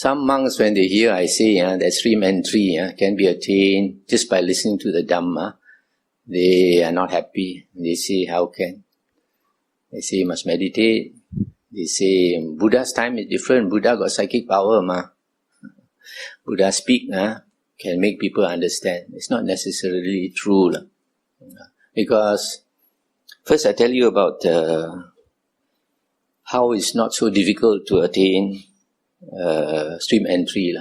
Some monks, when they hear I say that stream entry can be attained just by listening to the Dhamma, they are not happy. They say, how can? They say, you must meditate. They say, Buddha's time is different. Buddha got psychic power, Buddha speak, can make people understand. It's not necessarily true. Because, first I tell you about how it's not so difficult to attain stream entry.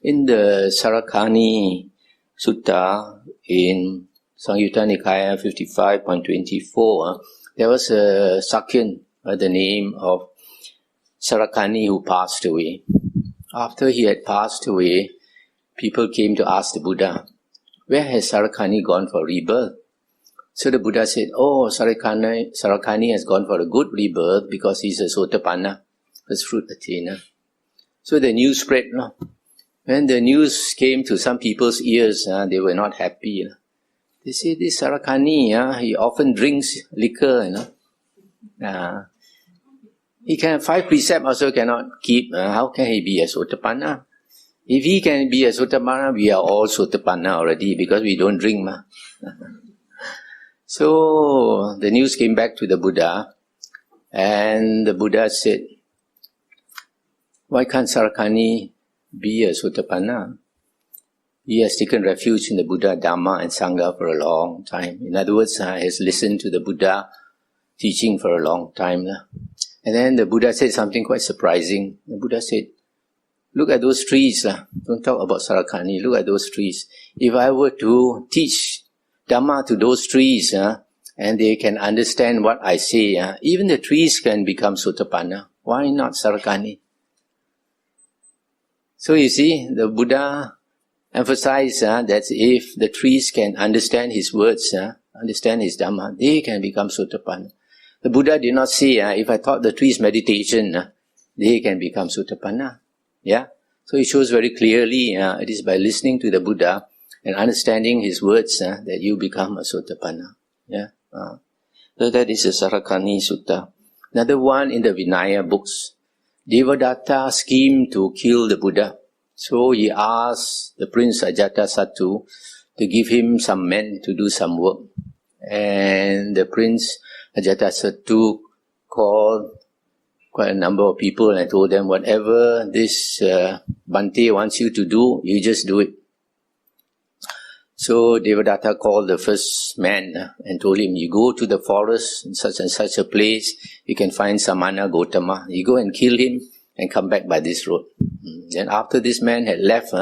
In the Sarakani Sutta, in Samyutta Nikaya 55.24, there was a Sakyan by the name of Sarakani who passed away. After he had passed away, people came to ask the Buddha, where has Sarakani gone for rebirth? So the Buddha said, Sarakani has gone for a good rebirth because he's a Sotapanna, first fruit attainer. So the news spread. When the news came to some people's ears, they were not happy. They say, this Sarakani, he often drinks liquor. He can 5 precepts also cannot keep. How can he be a Sotapanna? If he can be a Sotapanna, we are all Sotapanna already because we don't drink. So the news came back to the Buddha, and the Buddha said, why can't Sarakani be a Sotapanna? He has taken refuge in the Buddha, Dhamma and Sangha for a long time. In other words, he has listened to the Buddha teaching for a long time. And then the Buddha said something quite surprising. The Buddha said, look at those trees. Don't talk about Sarakani. Look at those trees. If I were to teach Dhamma to those trees, and they can understand what I say, even the trees can become Sotapanna. Why not Sarakani? So you see, the Buddha emphasized that if the trees can understand his words, understand his Dhamma, they can become Sotapanna. The Buddha did not say, if I taught the trees meditation, they can become Sotapanna. Yeah? So it shows very clearly, it is by listening to the Buddha and understanding his words that you become a Sotapanna. Yeah? So that is the Sarakani Sutta. Another one in the Vinaya books. Devadatta schemed to kill the Buddha. So he asked the Prince Ajatasattu to give him some men to do some work. And the Prince Ajatasattu called quite a number of people and told them, whatever this Bhante wants you to do, you just do it. So Devadatta called the first man and told him, you go to the forest in such and such a place, you can find Samana Gotama. You go and kill him and come back by this road. Then after this man had left,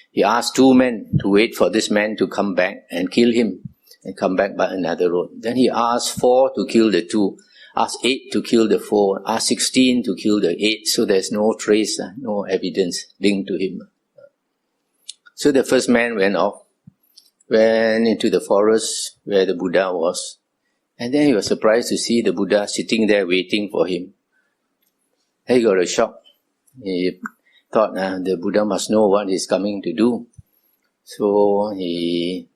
he asked 2 men to wait for this man to come back and kill him and come back by another road. Then he asked 4 to kill the 2, asked 8 to kill the 4, asked 16 to kill the 8, so there's no trace, no evidence linked to him. So the first man went off, went into the forest where the Buddha was, and then he was surprised to see the Buddha sitting there waiting for him. He got a shock. He thought the Buddha must know what he's coming to do. So he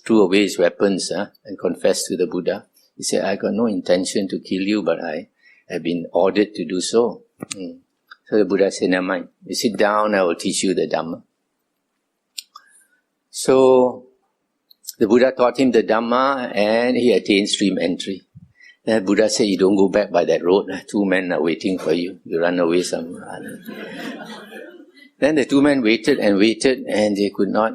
threw away his weapons and confessed to the Buddha. He said, I got no intention to kill you, but I have been ordered to do so. So the Buddha said, never mind. You sit down, I will teach you the Dhamma. So the Buddha taught him the Dhamma and he attained stream entry. Then the Buddha said, you don't go back by that road. 2 men are waiting for you. You run away somewhere. Then the 2 men waited and they could not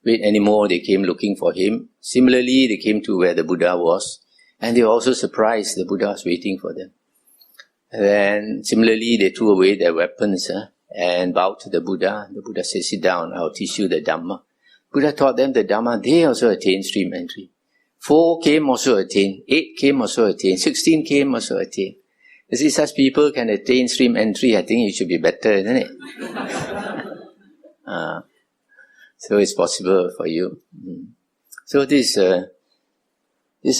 wait anymore. They came looking for him. Similarly, they came to where the Buddha was. And they were also surprised the Buddha was waiting for them. And then similarly, they threw away their weapons and bowed to the Buddha. The Buddha said, sit down, I will teach you the Dhamma. Buddha taught them the Dhamma. They also attained stream entry. 4 came also attained. 8 came also attained. 16 came also attained. You see, such people can attain stream entry. I think it should be better, isn't it? So it's possible for you. So this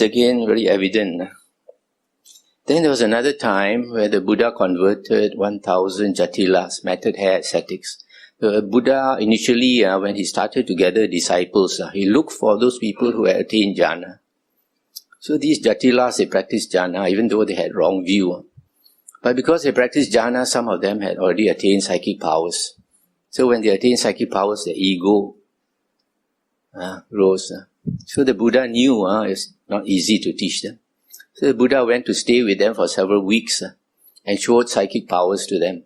again very evident. Then there was another time where the Buddha converted 1,000 jatilas, matted hair ascetics. The Buddha initially, when he started to gather disciples, he looked for those people who had attained jhana. So these jatilas, they practiced jhana, even though they had wrong view. But because they practiced jhana, some of them had already attained psychic powers. So when they attained psychic powers, the ego rose. So the Buddha knew it's not easy to teach them. So the Buddha went to stay with them for several weeks and showed psychic powers to them.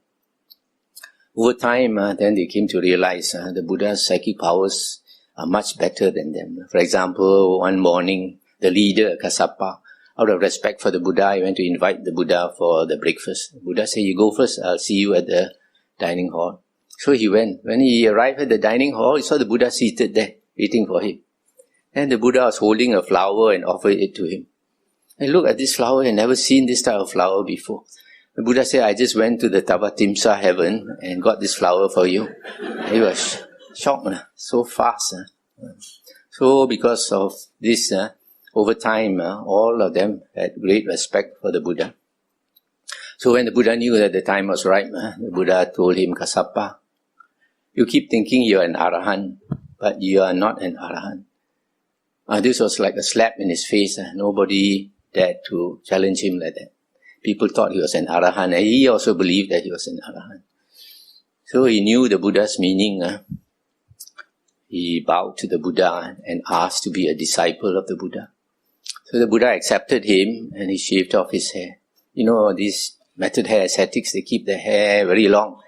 Over time, then they came to realize the Buddha's psychic powers are much better than them. For example, one morning, the leader, Kassapa, out of respect for the Buddha, he went to invite the Buddha for the breakfast. The Buddha said, "You go first, I'll see you at the dining hall." So he went. When he arrived at the dining hall, he saw the Buddha seated there, waiting for him. And the Buddha was holding a flower and offered it to him. And look at this flower, I had never seen this type of flower before. The Buddha said, "I just went to the Tavatimsa heaven and got this flower for you." He was shocked, so fast. So because of this, over time, all of them had great respect for the Buddha. So when the Buddha knew that the time was ripe, the Buddha told him, "Kassapa, you keep thinking you are an Arahant, but you are not an Arahant." This was like a slap in his face. Nobody dared to challenge him like that. People thought he was an Arahant, and he also believed that he was an Arahant. So he knew the Buddha's meaning. He bowed to the Buddha and asked to be a disciple of the Buddha. So the Buddha accepted him and he shaved off his hair. You know, these method hair ascetics, they keep their hair very long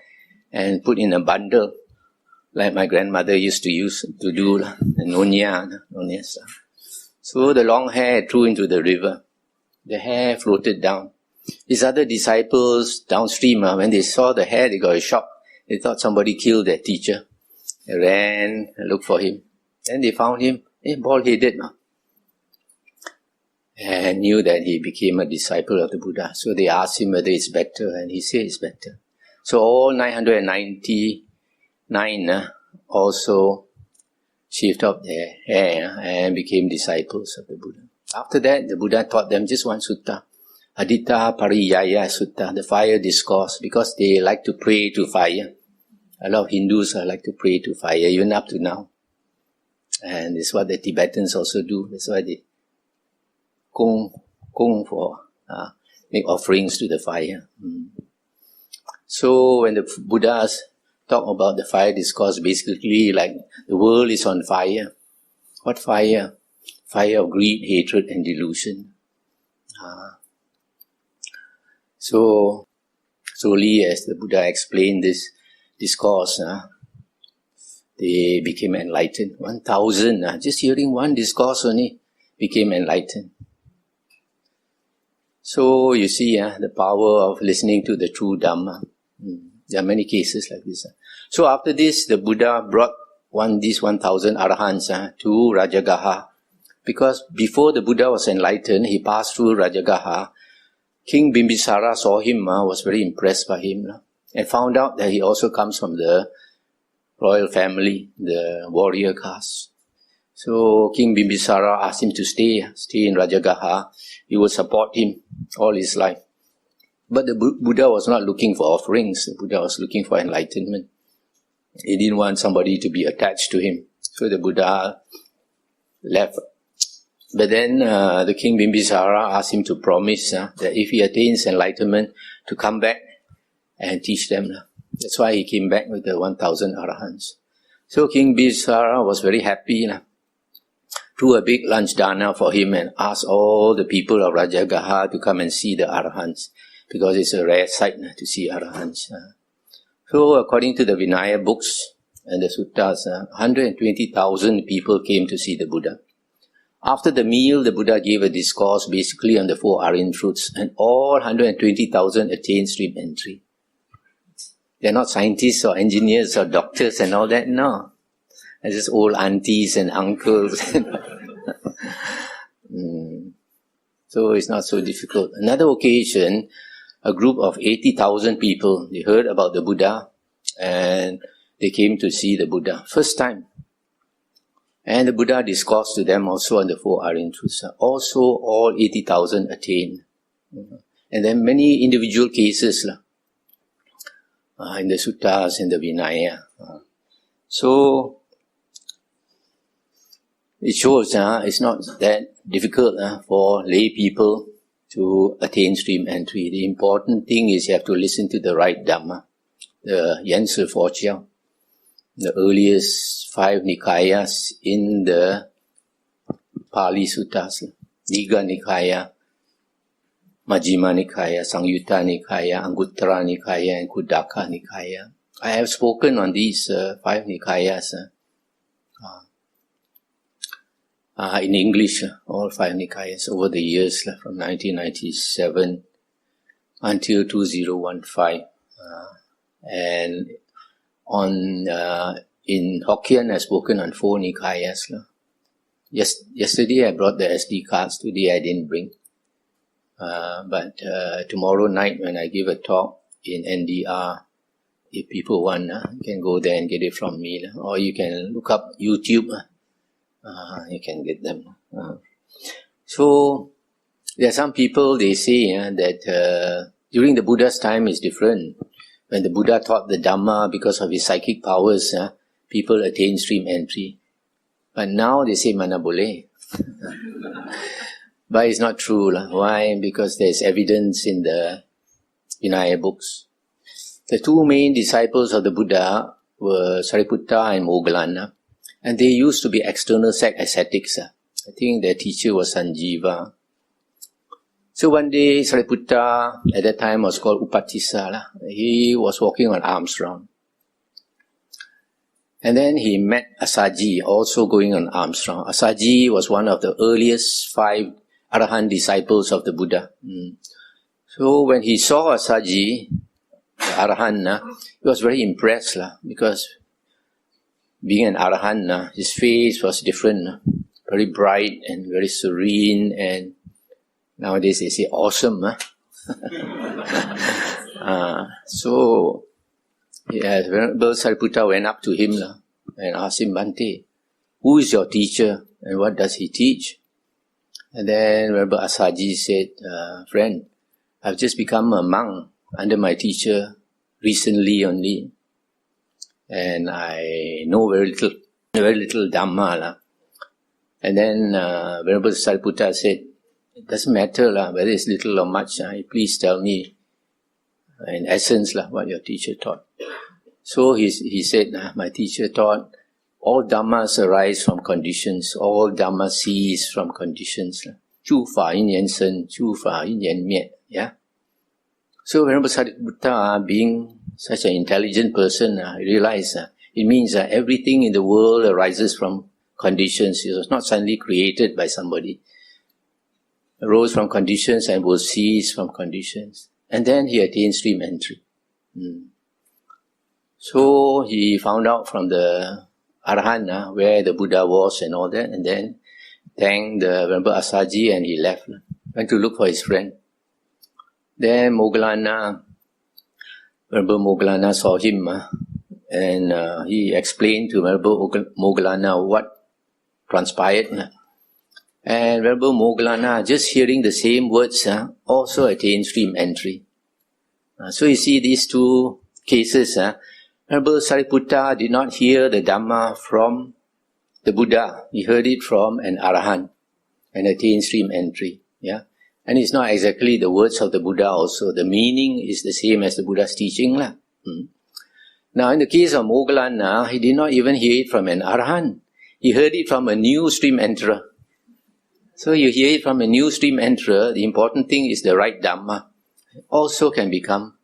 and put in a bundle, like my grandmother used to do, the nonya stuff. So the long hair threw into the river. The hair floated down. His other disciples downstream, when they saw the hair, they got a shock. They thought somebody killed their teacher. They ran and looked for him. Then they found him, bald-headed, and knew that he became a disciple of the Buddha. So they asked him whether it's better, and he said it's better. So all 999 also shaved off their hair and became disciples of the Buddha. After that, the Buddha taught them just one sutta, Adita Pariyaya Sutta, the fire discourse, because they like to pray to fire. A lot of Hindus like to pray to fire, even up to now. And it's what the Tibetans also do. That's why they kung for, make offerings to the fire. So when the Buddhas talk about the fire discourse, basically like the world is on fire. What fire? Fire of greed, hatred and delusion. So slowly as the Buddha explained this discourse, they became enlightened. 1,000, just hearing one discourse only, became enlightened. So you see the power of listening to the true Dhamma. There are many cases like this. So after this, the Buddha brought these 1,000 Arahants to Rajagaha. Because before the Buddha was enlightened, he passed through Rajagaha. King Bimbisara saw him, was very impressed by him, and found out that he also comes from the royal family, the warrior caste. So King Bimbisara asked him to stay in Rajagaha. He would support him all his life. But the Buddha was not looking for offerings. The Buddha was looking for enlightenment. He didn't want somebody to be attached to him. So the Buddha left. But then the King Bimbisara asked him to promise that if he attains enlightenment, to come back and teach them. That's why he came back with the 1,000 Arahants. So King Bimbisara was very happy. Threw a big lunch dana for him and asked all the people of Rajagaha to come and see the Arahants, because it's a rare sight to see Arahants. So according to the Vinaya books and the suttas, 120,000 people came to see the Buddha. After the meal, the Buddha gave a discourse basically on the 4 Aryan truths, and all 120,000 attained stream entry. They're not scientists or engineers or doctors and all that, no. They're just old aunties and uncles. So it's not so difficult. Another occasion, a group of 80,000 people, they heard about the Buddha and they came to see the Buddha. First time. And the Buddha discoursed to them also on the 4 Aryan truths. Also, all 80,000 attained. And then many individual cases in the suttas, in the Vinaya. So, it shows it's not that difficult for lay people to attain stream entry. The important thing is you have to listen to the right Dhamma. The Yen Shi Fo Jiao, the earliest 5 Nikayas in the Pali Suttas, Digha Nikaya, Majjhima Nikaya, Sangyutta Nikaya, Anguttara Nikaya, and Khuddaka Nikaya. I have spoken on these 5 Nikayas in English, all 5 Nikayas over the years, from 1997 until 2015. And in Hokkien, I've spoken on 4 Nikayas. Yesterday I brought the SD cards, today I didn't bring. But tomorrow night when I give a talk in NDR, if people want, you can go there and get it from me. Or you can look up YouTube, you can get them. So, there are some people, they say that during the Buddha's time is different. When the Buddha taught the Dhamma, because of his psychic powers, people attain stream entry. But now they say mana boleh. But it's not true. Why? Because there's evidence in the Vinaya books. The 2 main disciples of the Buddha were Sariputta and Moggallana. And they used to be external sect ascetics. I think their teacher was Sanjiva. So one day, Sariputta, at that time was called Upatissa. He was walking on alms round. And then he met Asaji, also going on alms round. Asaji was one of the earliest 5 Arahant disciples of the Buddha. So when he saw Asaji, the Arahant, he was very impressed because being an Arahant, his face was different, very bright and very serene, and nowadays they say awesome. So Venerable Sariputta went up to him and asked him, Bhante, who is your teacher and what does he teach? And then Venerable Asaji said, friend, I've just become a monk under my teacher recently only. And I know very little Dhamma. And then Venerable Sariputta said, it doesn't matter whether it's little or much. Please tell me in essence what your teacher taught. So he said, my teacher taught, all Dhammas arise from conditions, all Dhammas cease from conditions. Chu fa yin yan sen, chu fa yin yan miet. Yeah. So Venerable Sariputta, being such an intelligent person, realized it means that everything in the world arises from conditions. It was not suddenly created by somebody. It arose from conditions and will cease from conditions. And then he attained stream entry. So he found out from the Arahant where the Buddha was and all that, and then thanked the Venerable Asaji and he left. Went to look for his friend. Then Moggallana, Venerable Moggallana saw him and he explained to Venerable Moggallana what transpired. And Venerable Moggallana, just hearing the same words, also attained stream entry. So you see these 2 cases. Venerable Sariputta did not hear the Dhamma from the Buddha. He heard it from an Arahant and attained stream entry. Yeah, and it's not exactly the words of the Buddha also. The meaning is the same as the Buddha's teaching. Now in the case of Moggallana, he did not even hear it from an Arahant. He heard it from a new stream enterer. So you hear it from a new stream enterer, the important thing is the right Dhamma. Also can become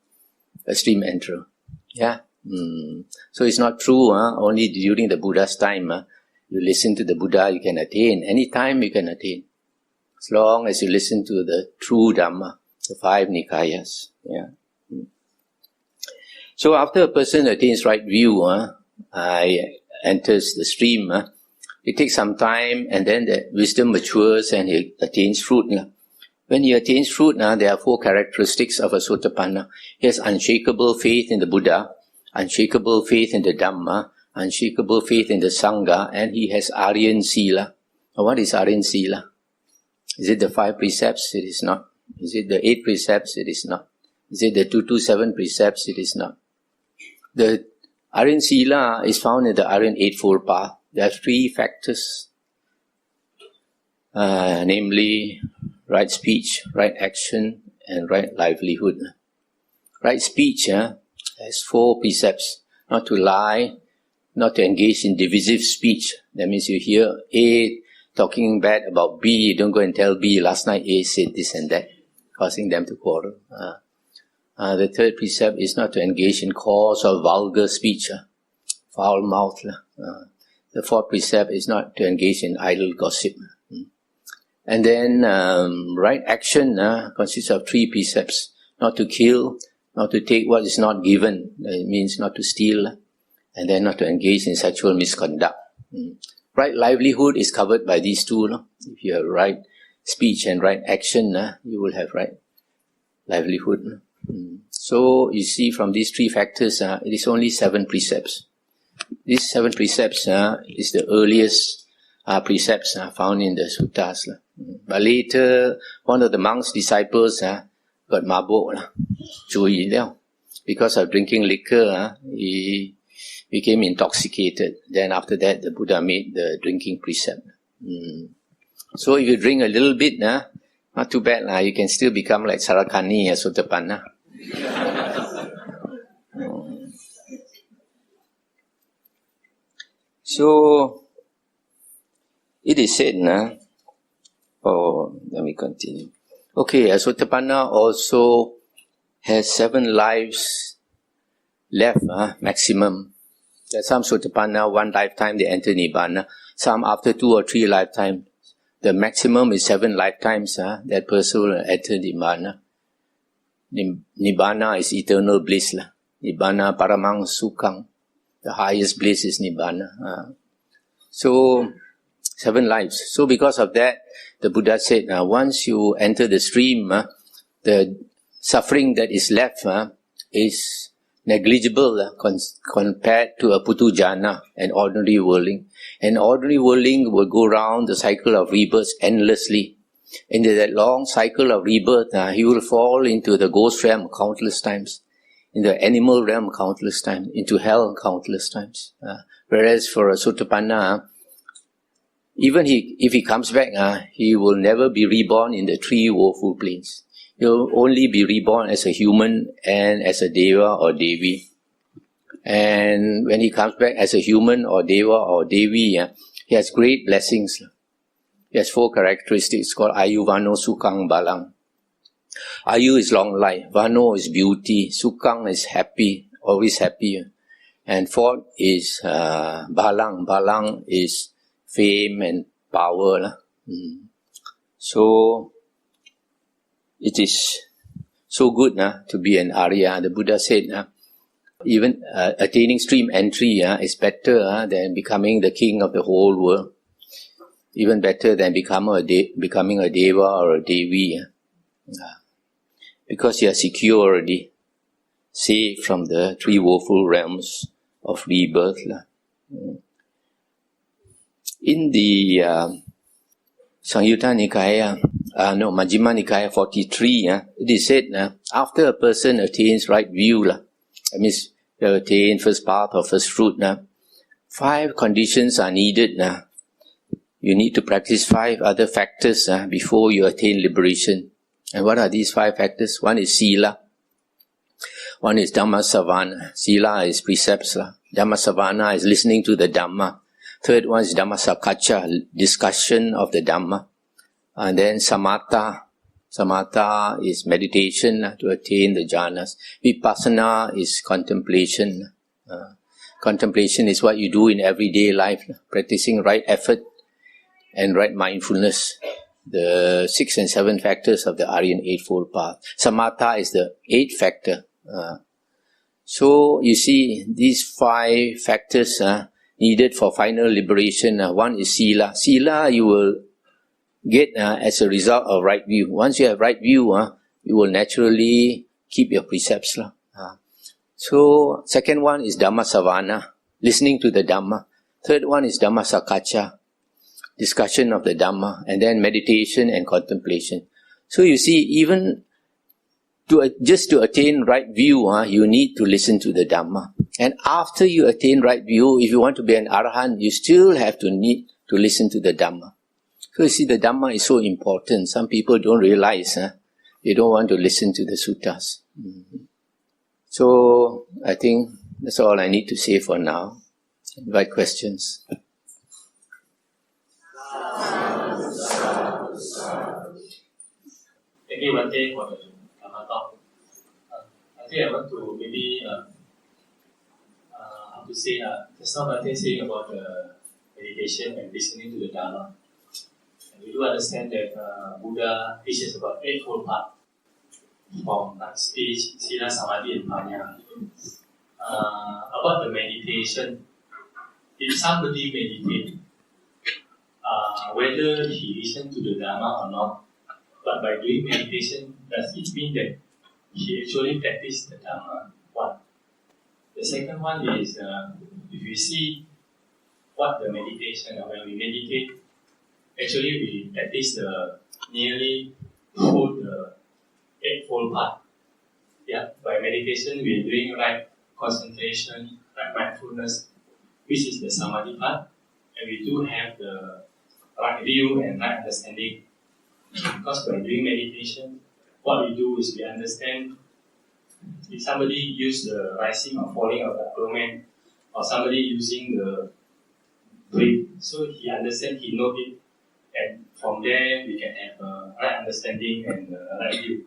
a stream enterer. Yeah. So it's not true, only during the Buddha's time. You listen to the Buddha, you can attain. Any time you can attain. As long as you listen to the true Dhamma, the 5 Nikayas. Yeah. So after a person attains right view, enters the stream, it takes some time and then the wisdom matures and he attains fruit. When he attains fruit, there are 4 characteristics of a Sotapanna. He has unshakable faith in the Buddha, unshakable faith in the Dhamma, unshakable faith in the Sangha, and he has Aryan Sila. Now, what is Aryan Sila? Is it the 5 precepts? It is not. Is it the 8 precepts? It is not. Is it the 227 precepts? It is not. The Aryan Sila is found in the Aryan Eightfold Path. There are 3 factors, namely right speech, right action, and right livelihood. Right speech has 4 precepts. Not to lie, not to engage in divisive speech. That means you hear A talking bad about B, you don't go and tell B, last night A said this and that, causing them to quarrel. The 3rd precept is not to engage in coarse or vulgar speech, foul mouth. The 4th precept is not to engage in idle gossip. And then right action consists of 3 precepts. Not to kill, not to take what is not given. It means not to steal. And then not to engage in sexual misconduct. Right livelihood is covered by these 2. If you have right speech and right action, you will have right livelihood. So you see from these 3 factors, it is only 7 precepts. These 7 precepts is the earliest precepts found in the suttas. But later, one of the monk's disciples got mabuk, chui liao. Because of drinking liquor, he became intoxicated. Then after that, the Buddha made the drinking precept. So if you drink a little bit, not too bad, you can still become like Sarakani or Sotapanna. So, it is said, let me continue. Okay, Sotapanna also has 7 lives left, maximum. There are some Sotapanna, 1 lifetime they enter Nibbana. Some after 2 or 3 lifetimes. The maximum is 7 lifetimes, that person will enter Nibbana. Nibbana is eternal bliss. Nibbana paramang sukhang. The highest bliss is Nibbana. So, 7 lives. So because of that, the Buddha said, once you enter the stream, the suffering that is left is negligible compared to a putujana, an ordinary worldling. An ordinary worldling will go round the cycle of rebirth endlessly. In that long cycle of rebirth, he will fall into the ghost realm countless times, in the animal realm countless times, into hell countless times. Whereas for a Sotapanna, even if he comes back, he will never be reborn in the 3 woeful planes. He will only be reborn as a human and as a Deva or Devi. And when he comes back as a human or Deva or Devi, he has great blessings. He has 4 characteristics called Ayu, Vano, Sukhang, Balang. Ayu is long life, Vano is beauty, Sukhang is happy, always happy. And 4th is Balang. Balang is fame and power. So, it is so good to be an Arya. The Buddha said, even attaining stream entry is better than becoming the king of the whole world. Even better than becoming a Deva or a Devi. Because you are secure already, safe from the 3 woeful realms of rebirth. In the Samyutta Nikaya, Majjhima Nikaya 43, it is said, after a person attains right view, that means you have attained first path or first fruit, 5 conditions are needed. You need to practice 5 other factors before you attain liberation. And what are these 5 factors? 1 is Sila. 1 is Dhammasavana. Sila is precepts. Dhammasavana is listening to the Dhamma. 3rd one is Dhammasakacha, discussion of the Dhamma. And then Samatha. Samatha is meditation to attain the jhanas. Vipassana is contemplation. Contemplation is what you do in everyday life, practicing right effort and right mindfulness. The 6 and 7 factors of the Aryan Eightfold Path. Samatha is the 8th factor. So you see, these 5 factors needed for final liberation. 1 is Sila. Sila you will get as a result of right view. Once you have right view, you will naturally keep your precepts. So, 2nd one is Dhammasavana, listening to the Dhamma. 3rd one is Dhammasakacha, discussion of the Dhamma, and then meditation and contemplation. So you see, even just to attain right view, you need to listen to the Dhamma. And after you attain right view, if you want to be an Arahant, you still have to need to listen to the Dhamma. So you see, the Dhamma is so important. Some people don't realize, they don't want to listen to the suttas. So I think that's all I need to say for now. Invite questions. Thank you, Bhante, for the Dhamma talk. I think I want to maybe, how to say, just now Bhante saying about the meditation and listening to the Dhamma. And we do understand that Buddha teaches about Eightfold Path from speech, Sila, Samadhi, and Panya. About the meditation, if somebody meditates, whether he listens to the Dhamma or not, but by doing meditation, does it mean that he actually practices the Dhamma? One. The second one is, if you see what the meditation, when we meditate, actually we practice the nearly full Eightfold Path. Yeah, by meditation we are doing right concentration, right mindfulness, which is the Samadhi part, and we do have the right view and right understanding. Because by doing meditation, what we do is we understand if somebody use the rising or falling of the abdomen, or somebody using the breath, so he understands, he knows it, and from there we can have a right understanding and a right view.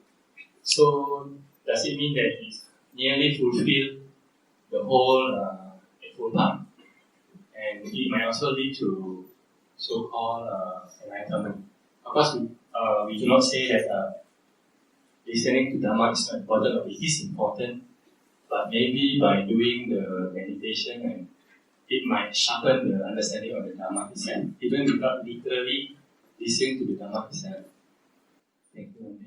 So does it mean that it nearly fulfill the whole Eightfold Path? And it might also lead to so-called enlightenment. Of course, we do not say that listening to Dhamma is not important, or it is important, but maybe by doing the meditation, and it might sharpen the understanding of the Dhamma itself, even without literally listening to the Dhamma itself. Thank you.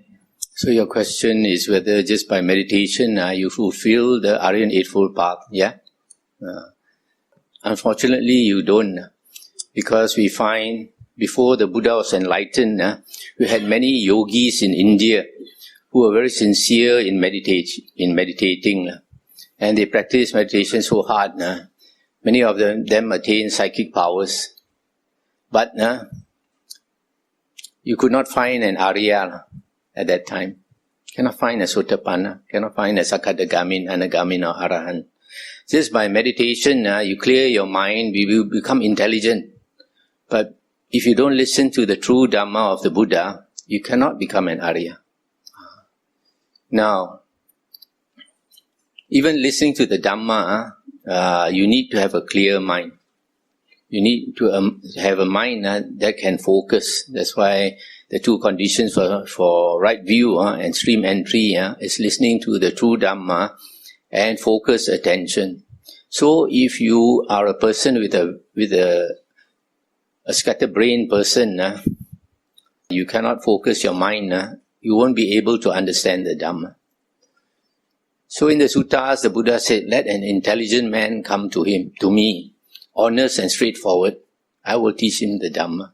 So your question is whether just by meditation you fulfill the Aryan Eightfold Path, yeah? Unfortunately, you don't, because we find before the Buddha was enlightened, we had many yogis in India who were very sincere in meditating, and they practiced meditation so hard. Many of them attained psychic powers, but you could not find an Arya at that time. Cannot find a Sotapanna, cannot find a Sakadagamin, Anagamin or Arahant. Just by meditation, you clear your mind, you will become intelligent. But if you don't listen to the true Dhamma of the Buddha, you cannot become an Arya. Now, even listening to the Dhamma, you need to have a clear mind. You need to have a mind that can focus. That's why the two conditions for right view and stream entry is listening to the true Dhamma and focus attention. So if you are a person with a scatterbrained person, you cannot focus your mind, you won't be able to understand the Dhamma. So in the suttas, the Buddha said, let an intelligent man come to me, honest and straightforward. I will teach him the Dhamma.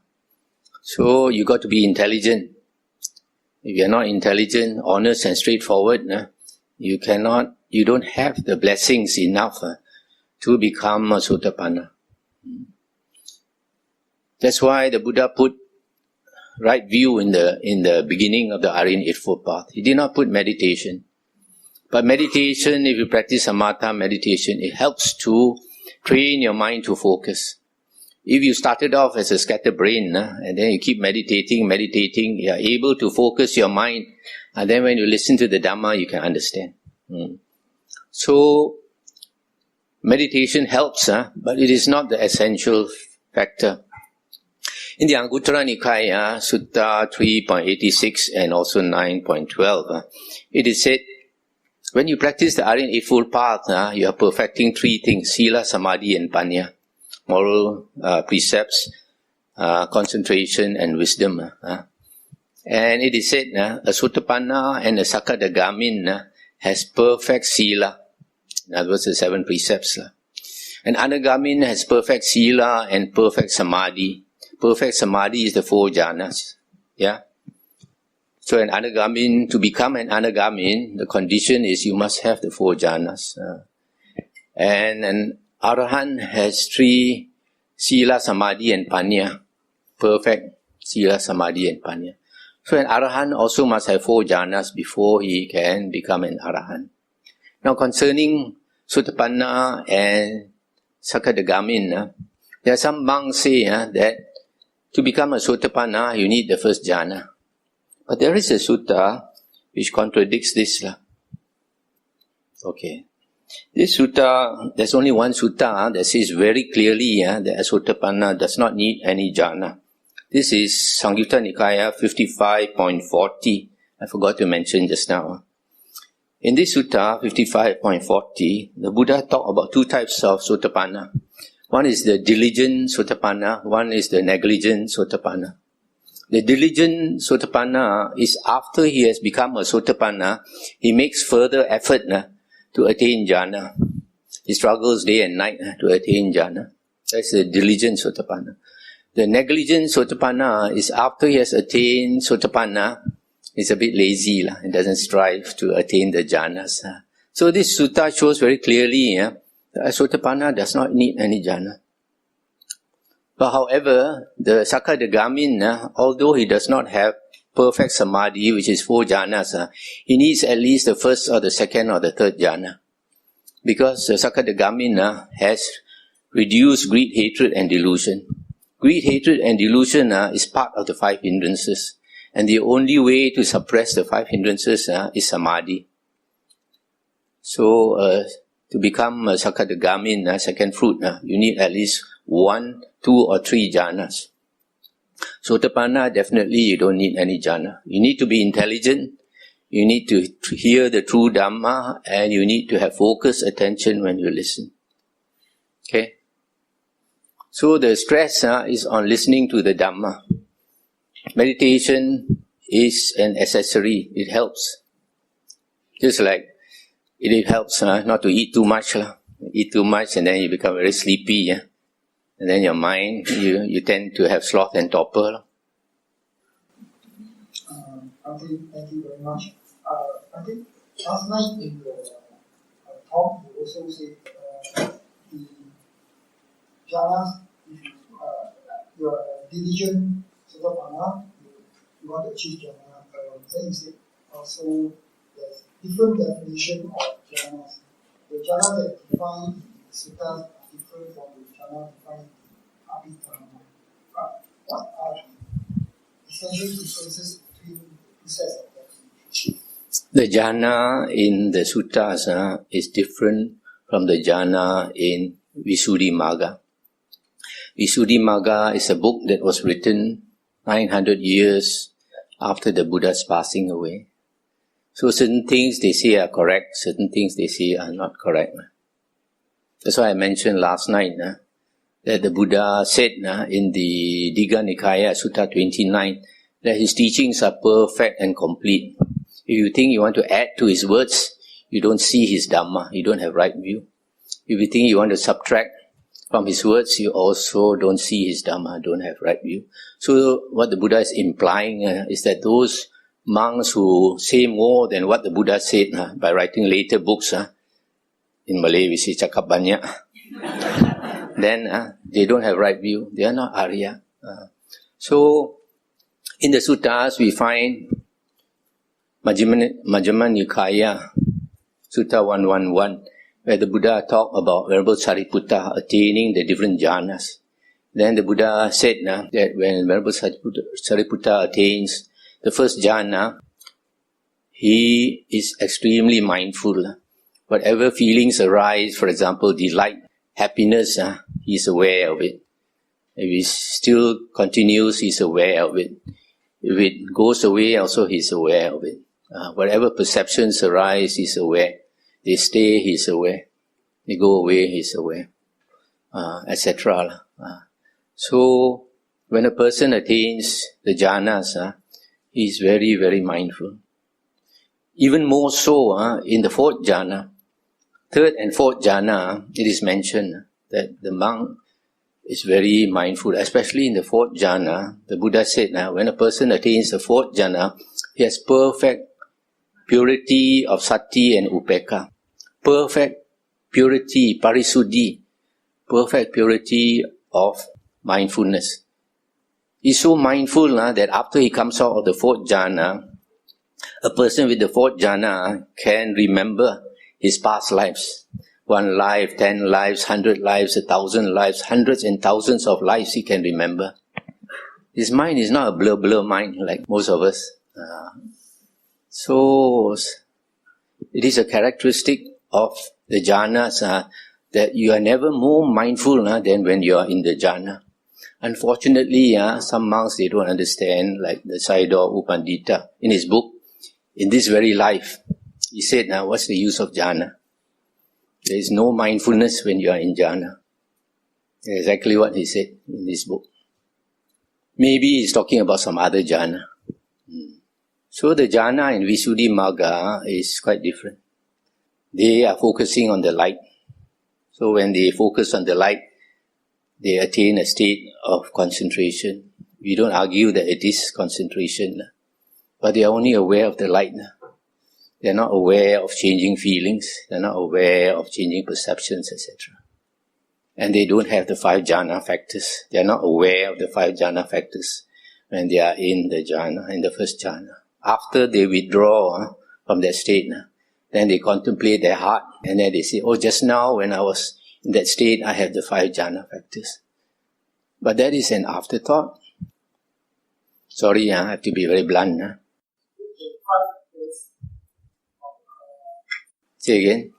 So you got to be intelligent. If you are not intelligent, honest and straightforward, you don't have the blessings enough to become a Sotapanna. That's why the Buddha put right view in the beginning of the Aryan Eightfold Path. He did not put meditation. But meditation, if you practice samatha meditation, it helps to train your mind to focus. If you started off as a scatterbrain, and then you keep meditating, you are able to focus your mind, and then when you listen to the Dhamma, you can understand. So, meditation helps, but it is not the essential factor. In the Anguttara Nikaya, Sutta 3.86 and also 9.12, it is said, when you practice the Aryan Eightfold Path, you are perfecting three things, Sila, Samadhi and Panya. Moral precepts, concentration and wisdom. And it is said, a Sotapanna and a Sakadagamin has perfect Sila. In other words, the 7 precepts. An Anagamin has perfect Sila and perfect Samadhi. Perfect Samadhi is the 4 jhanas. Yeah. So an Anagamin, to become an Anagamin, the condition is you must have the 4 jhanas. And an Arahant has 3 Sila, Samadhi and Panya, perfect. Sila, Samadhi and Panya. So an Arahant also must have 4 jhanas before he can become an Arahant. Now concerning Sotapanna and Sakadagamin, there are some monks say that to become a Sotapanna, you need the first jhana. But there is a sutta which contradicts this. Okay. This sutta, there's only one sutta that says very clearly that a Sotapanna does not need any jhana. This is Samyutta Nikaya 55.40. I forgot to mention just now. In this sutta, 55.40, the Buddha talked about 2 types of Sotapanna. One is the diligent Sotapanna, one is the negligent Sotapanna. The diligent Sotapanna is after he has become a Sotapanna, he makes further effort to attain jhana. He struggles day and night to attain jhana. That's the diligent Sotapanna. The negligent Sotapanna is after he has attained Sotapanna, he's a bit lazy. He doesn't strive to attain the jhanas. So this sutta shows very clearly that a Sotapanna does not need any jhana. But however, the Sakadagamin, although he does not have perfect samadhi, which is 4 jhanas, he needs at least the first or the second or the third jhana. Because the Sakadagamin has reduced greed, hatred and delusion. Greed, hatred and delusion is part of the 5 hindrances. And the only way to suppress the 5 hindrances is samadhi. So, to become a Sakadagamin, second fruit, you need at least 1, 2 or 3 jhanas. Sotapanna, definitely you don't need any jhana. You need to be intelligent, you need to hear the true Dhamma, and you need to have focused attention when you listen. Okay? So the stress is on listening to the Dhamma. Meditation is an accessory, it helps. Just like it helps not to eat too much. Eat too much and then you become very sleepy. And then your mind, you tend to have sloth and torpor. Okay, thank you very much. I think last night in the talk, you also said the jhanas, if you are diligent Sotapanna, you want to achieve jhana. Then you said also there's different definition of jhanas. The jhana that defined in the suttas are different from the jhana defined in the Abhidhamma. What are the essential differences between the two sets of definitions? The jhana in the suttas is different from the jhana in Visuddhimagga. Visuddhimagga is a book that was written 900 years after the Buddha's passing away. So certain things they say are correct, certain things they say are not correct. That's why I mentioned last night that the Buddha said in the Digha Nikaya, Sutta 29, that his teachings are perfect and complete. If you think you want to add to his words, you don't see his Dhamma, you don't have right view. If you think you want to subtract from his words, you also don't see his Dhamma, don't have right view. So what the Buddha is implying is that those monks who say more than what the Buddha said by writing later books, in Malay we say cakap banyak, then they don't have right view, they are not Arya. So in the suttas we find Majjhima Nikaya, Sutta 111, where the Buddha talked about Venerable Sariputta attaining the different jhanas. Then the Buddha said that when Venerable Sariputta attains the first jhana, he is extremely mindful. Whatever feelings arise, for example, delight, happiness, he is aware of it. If it still continues, he is aware of it. If it goes away, also he is aware of it. Whatever perceptions arise, he is aware. They stay, he is aware. They go away, he is aware. Etc. So, when a person attains the jhanas, he is very, very mindful. Even more so, in the 4th jhana, 3rd and 4th jhana, it is mentioned that the monk is very mindful, especially in the 4th jhana. The Buddha said, when a person attains the 4th jhana, he has perfect purity of sati and upekkha. Perfect purity, parisuddhi, perfect purity of mindfulness. He's so mindful that after he comes out of the fourth jhana, a person with the fourth jhana can remember his past lives. 1 life, 10 lives, 100 lives, 1,000 lives, hundreds and thousands of lives he can remember. His mind is not a blur mind like most of us. So it is a characteristic of the jhanas that you are never more mindful than when you are in the jhana. Unfortunately, some monks, they don't understand, like the Sayadaw U Pandita in his book, In This Very Life, he said, what's the use of jhana? There is no mindfulness when you are in jhana. Exactly what he said in this book. Maybe he's talking about some other jhana. So the jhana in Visuddhimagga is quite different. They are focusing on the light. So when they focus on the light, they attain a state of concentration. We don't argue that it is concentration, but they are only aware of the light. They are not aware of changing feelings. They are not aware of changing perceptions, etc. And they don't have the 5 jhana factors. They are not aware of the 5 jhana factors when they are in the jhana, in the first jhana. After they withdraw from that state, then they contemplate their heart, and then they say, oh, just now when I was in that state, I have the 5 jhana factors. But that is an afterthought. Sorry, I have to be very blunt. Say again.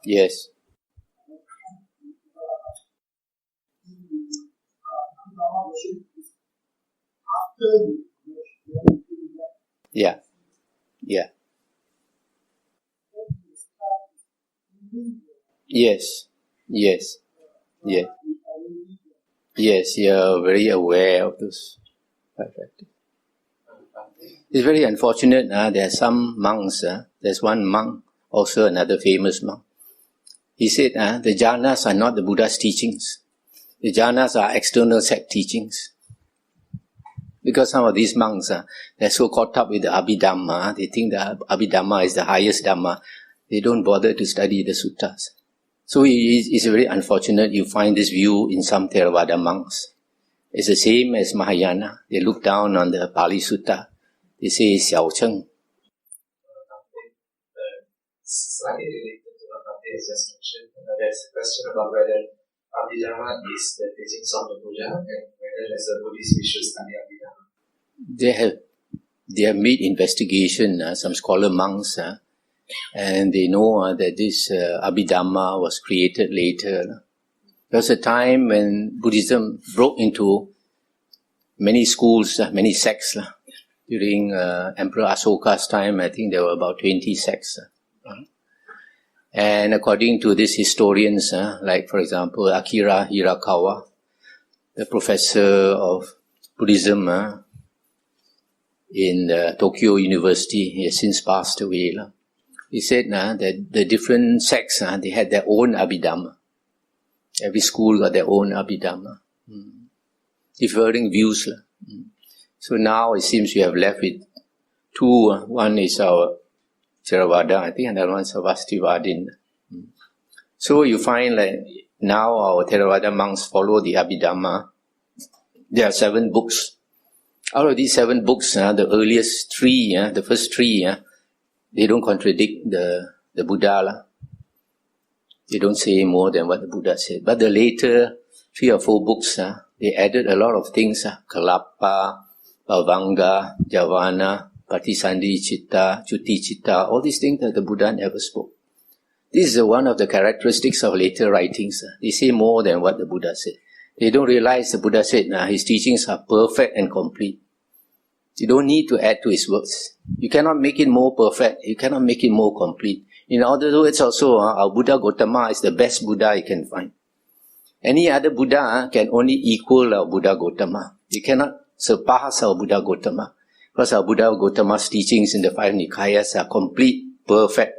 Yes. Yeah. Yeah. Yes. Yes. Yeah. Yes, you are very aware of those 5 factors. It's very unfortunate. There are some monks. There's one monk, also another famous monk. He said, the jhanas are not the Buddha's teachings. The jhanas are external sect teachings. Because some of these monks, they're so caught up with the Abhidhamma, they think the Abhidhamma is the highest Dhamma. They don't bother to study the suttas. So it's very unfortunate you find this view in some Theravada monks. It's the same as Mahayana. They look down on the Pali Sutta. They say Xiao Cheng. Slightly related to what Bhante has just mentioned, there's a question about whether Abhidhamma is the teachings of the Buddha and whether as a Buddhist we should study Abhidhamma. They have made investigation, some scholar monks, and they know that this Abhidhamma was created later. There was a time when Buddhism broke into many schools, many sects. During Emperor Asoka's time, I think there were about 20 sects. And according to these historians, like for example Akira Hirakawa, the professor of Buddhism in Tokyo University, he has since passed away. He said that the different sects, they had their own Abhidhamma. Every school got their own Abhidhamma. Differing views. So now it seems we have left with 2. One is our Theravada, I think, and the other one is Vastivadin. So you find like now our Theravada monks follow the Abhidhamma. There are 7 books. Out of these 7 books, the earliest 3, the first 3, they don't contradict the Buddha. They don't say more than what the Buddha said. But the later 3 or 4 books, they added a lot of things. Kalapa, Bhavanga, Javana, Patisandhi Chitta, Chuti Chitta, all these things that the Buddha never spoke. This is one of the characteristics of later writings. They say more than what the Buddha said. They don't realize the Buddha said his teachings are perfect and complete. You don't need to add to his words. You cannot make it more perfect. You cannot make it more complete. In other words also, our Buddha Gautama is the best Buddha you can find. Any other Buddha can only equal our Buddha Gautama. You cannot surpass our Buddha Gautama. Because our Buddha Gautama's teachings in the 5 Nikayas are complete, perfect,